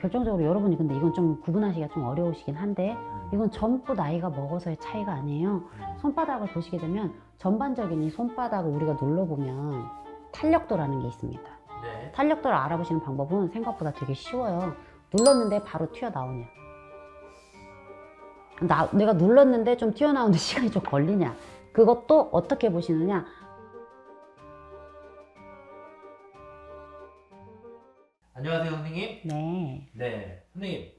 결정적으로 여러분이 근데 이건 좀 구분하시기가 좀 어려우시긴 한데 이건 젊고 나이가 먹어서의 차이가 아니에요. 손바닥을 보시게 되면 전반적인 이 손바닥을 우리가 눌러보면 탄력도라는 게 있습니다. 네. 탄력도를 알아보시는 방법은 생각보다 되게 쉬워요. 눌렀는데 바로 튀어나오냐, 내가 눌렀는데 좀 튀어나오는데 시간이 좀 걸리냐, 그것도 어떻게 보시느냐. 안녕하세요, 선생님. 네. 네, 선생님.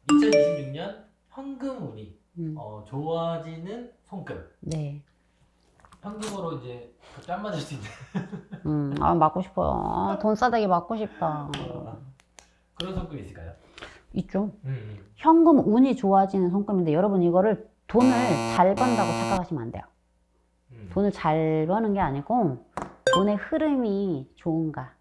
2026년 현금 운이 좋아지는 손금. 네. 현금으로 이제 짠 맞을 수 있는 맞고 싶어요. 돈 싸대기 맞고 싶다. 그런 손금 있을까요? 있죠. 현금 운이 좋아지는 손금인데 여러분 이거를 돈을 잘 번다고 착각하시면 안 돼요. 돈을 잘 버는 게 아니고 돈의 흐름이 좋은가,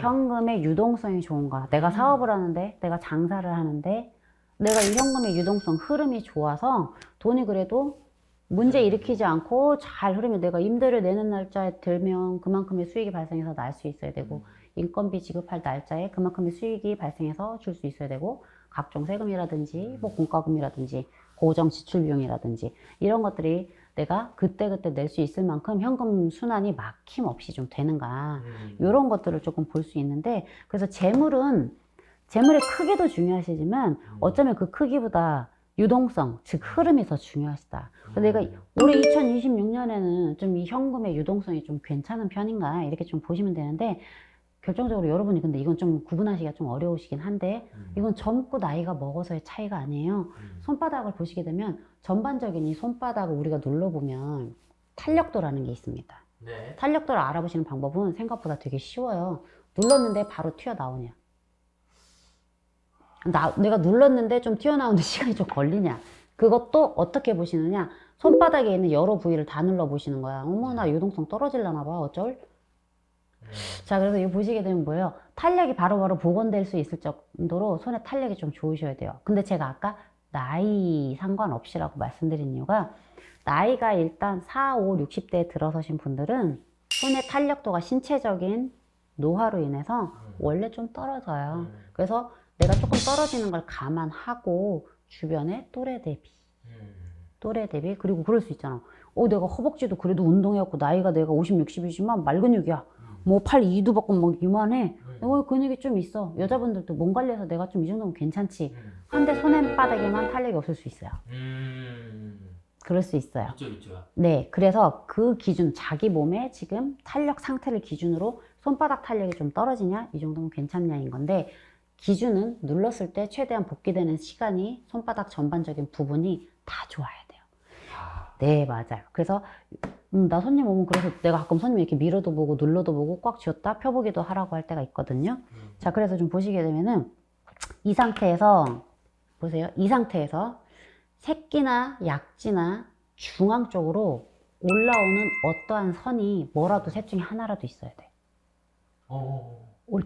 현금의 유동성이 좋은가. 내가 사업을 하는데, 내가 장사를 하는데 내가 이 현금의 유동성 흐름이 좋아서 돈이 그래도 문제 일으키지 않고 잘 흐르면, 내가 임대를 내는 날짜에 들면 그만큼의 수익이 발생해서 날 수 있어야 되고, 인건비 지급할 날짜에 그만큼의 수익이 발생해서 줄 수 있어야 되고, 각종 세금이라든지 뭐 공과금이라든지 고정 지출 비용이라든지 이런 것들이 내가 그때그때 낼 수 있을 만큼 현금 순환이 막힘없이 좀 되는가, 이런 것들을 조금 볼 수 있는데, 그래서 재물의 크기도 중요하시지만 어쩌면 그 크기보다 유동성, 즉 흐름이 더 중요하시다. 내가 올해 2026년에는 좀 이 현금의 유동성이 좀 괜찮은 편인가, 이렇게 좀 보시면 되는데, 결정적으로 여러분이 근데 이건 좀 구분하시기가 좀 어려우시긴 한데 이건 젊고 나이가 먹어서의 차이가 아니에요. 손바닥을 보시게 되면 전반적인 이 손바닥을 우리가 눌러보면 탄력도라는 게 있습니다. 네. 탄력도를 알아보시는 방법은 생각보다 되게 쉬워요. 눌렀는데 바로 튀어나오냐, 내가 눌렀는데 좀 튀어나오는데 시간이 좀 걸리냐, 그것도 어떻게 보시느냐. 손바닥에 있는 여러 부위를 다 눌러보시는 거야. 어머, 나 유동성 떨어질라나 봐, 어쩔? 자, 그래서 이거 보시게 되면 뭐예요? 탄력이 바로바로 복원될 수 있을 정도로 손에 탄력이 좀 좋으셔야 돼요. 근데 제가 아까 나이 상관없이라고 말씀드린 이유가, 나이가 일단 4, 5, 60대에 들어서신 분들은 손의 탄력도가 신체적인 노화로 인해서 원래 좀 떨어져요. 그래서 내가 조금 떨어지는 걸 감안하고 주변에 또래 대비, 그리고 그럴 수 있잖아. 내가 허벅지도 그래도 운동해갖고 나이가 내가 50, 60이지만 말근육이야. 뭐 팔 이두 받고 막 이만해. 근육이 좀 있어. 여자분들도 몸 관리해서 내가 좀 이 정도면 괜찮지. 근데 손바닥에만 탄력이 없을 수 있어요. 그럴 수 있어요. 있죠. 네, 그래서 그 기준, 자기 몸의 지금 탄력 상태를 기준으로 손바닥 탄력이 좀 떨어지냐, 이 정도면 괜찮냐인 건데, 기준은 눌렀을 때 최대한 복귀되는 시간이 손바닥 전반적인 부분이 다 좋아야 돼요. 네, 맞아요. 그래서 나 손님 오면, 그래서 내가 가끔 손님 이렇게 밀어도 보고 눌러도 보고 꽉 쥐었다 펴보기도 하라고 할 때가 있거든요. 자, 그래서 좀 보시게 되면은 이 상태에서 보세요. 이 상태에서 새끼나 약지나 중앙 쪽으로 올라오는 어떠한 선이 뭐라도 셋 중에 하나라도 있어야 돼.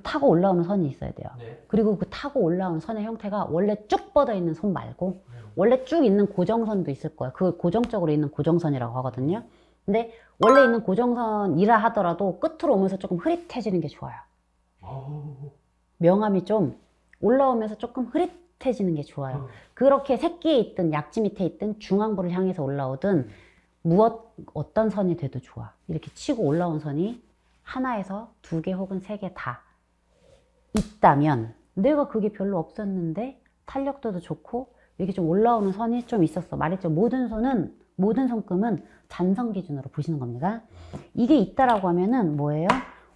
타고 올라오는 선이 있어야 돼요. 네. 그리고 그 타고 올라오는 선의 형태가 원래 쭉 뻗어 있는 선 말고 원래 쭉 있는 고정선도 있을 거예요. 그 고정적으로 있는 고정선이라고 하거든요. 근데 원래 있는 고정선이라 하더라도 끝으로 오면서 조금 흐릿해지는 게 좋아요. 명암이 좀 올라오면서 조금 흐릿해지는 게 좋아요. 그렇게 새끼에 있든 약지 밑에 있든 중앙부를 향해서 올라오든 어떤 선이 돼도 좋아. 이렇게 치고 올라온 선이 하나에서 두 개 혹은 세 개 다 있다면, 내가 그게 별로 없었는데 탄력도도 좋고 이렇게 좀 올라오는 선이 좀 있었어. 말했죠. 모든 손금은 잔선 기준으로 보시는 겁니다. 이게 있다라고 하면은 뭐예요?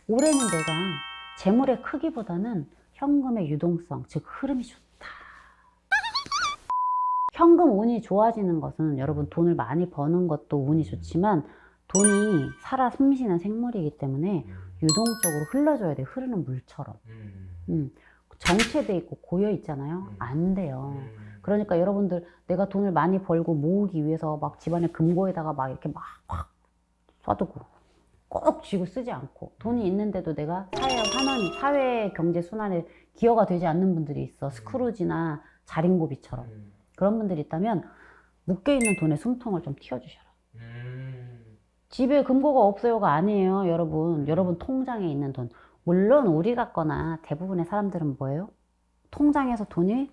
올해는 내가 재물의 크기보다는 현금의 유동성, 즉 흐름이 좋다. 현금 운이 좋아지는 것은 여러분 돈을 많이 버는 것도 운이 좋지만, 돈이 살아 숨쉬는 생물이기 때문에 유동적으로 흘러줘야 돼. 흐르는 물처럼. 정체돼 있고 고여 있잖아요. 안 돼요. 그러니까 여러분들, 내가 돈을 많이 벌고 모으기 위해서 막 집안에 금고에다가 막 이렇게 막 확 쏴두고 꼭 쥐고 쓰지 않고, 돈이 있는데도 내가 사회 경제 순환에 기여가 되지 않는 분들이 있어. 스크루지나 자린고비처럼. 그런 분들이 있다면 묶여있는 돈의 숨통을 좀 틔워주셔라. 집에 금고가 없어요가 아니에요, 여러분. 여러분 통장에 있는 돈. 물론 우리 같거나 대부분의 사람들은 뭐예요? 통장에서 돈이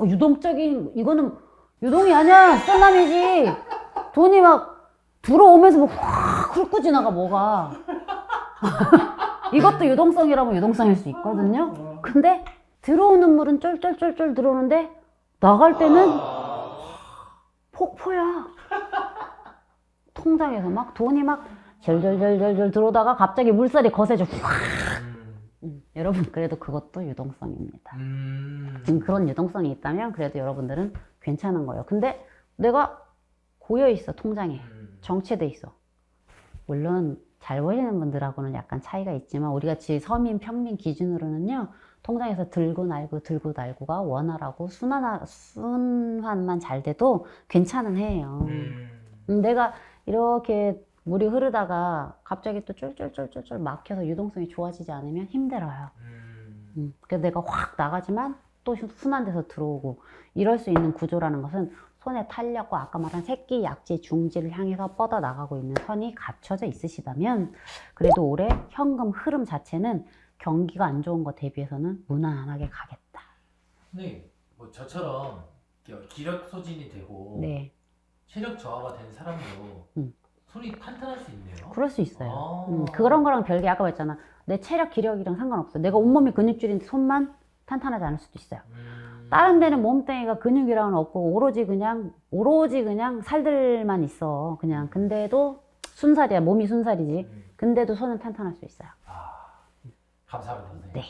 유동적인, 이거는 유동이 아니야. 쓰나미지. 돈이 막 들어오면서 막 확 훑고 지나가, 뭐가. 이것도 유동성이라면 유동성일 수 있거든요. 근데 들어오는 물은 쫄쫄쫄쫄 들어오는데 나갈 때는 폭포야. 통장에서 막 돈이 막 절절절절절 들어오다가 갑자기 물살이 거세져. 여러분, 그래도 그것도 유동성입니다. 그런 유동성이 있다면 그래도 여러분들은 괜찮은 거예요. 근데 내가 고여 있어, 통장에. 정체돼 있어. 물론 잘 보이는 분들하고는 약간 차이가 있지만 우리 같이 서민, 평민 기준으로는요, 통장에서 들고 날고가 원활하고 순환만 잘 돼도 괜찮은 해예요. 내가 이렇게 물이 흐르다가 갑자기 또 쫄쫄쫄쫄쫄 막혀서 유동성이 좋아지지 않으면 힘들어요. 그래서 내가 확 나가지만 또 순환돼서 들어오고 이럴 수 있는 구조라는 것은 손의 탄력과 아까 말한 새끼, 약지, 중지를 향해서 뻗어 나가고 있는 선이 갖춰져 있으시다면 그래도 올해 현금 흐름 자체는 경기가 안 좋은 것 대비해서는 무난하게 가겠다. 네, 뭐 저처럼 기력 소진이 되고 네. 체력 저하가 된 사람도 손이 탄탄할 수 있네요. 그럴 수 있어요. 그런 거랑 별개 아까 말했잖아. 내 체력, 기력이랑 상관없어. 내가 온몸이 근육질인데 손만 탄탄하지 않을 수도 있어요. 다른 데는 몸뚱이가 근육이랑은 없고 오로지 그냥 살들만 있어. 그냥 근데도 순살이야. 몸이 순살이지. 근데도 손은 탄탄할 수 있어요. 감사합니다, 선생님. 네.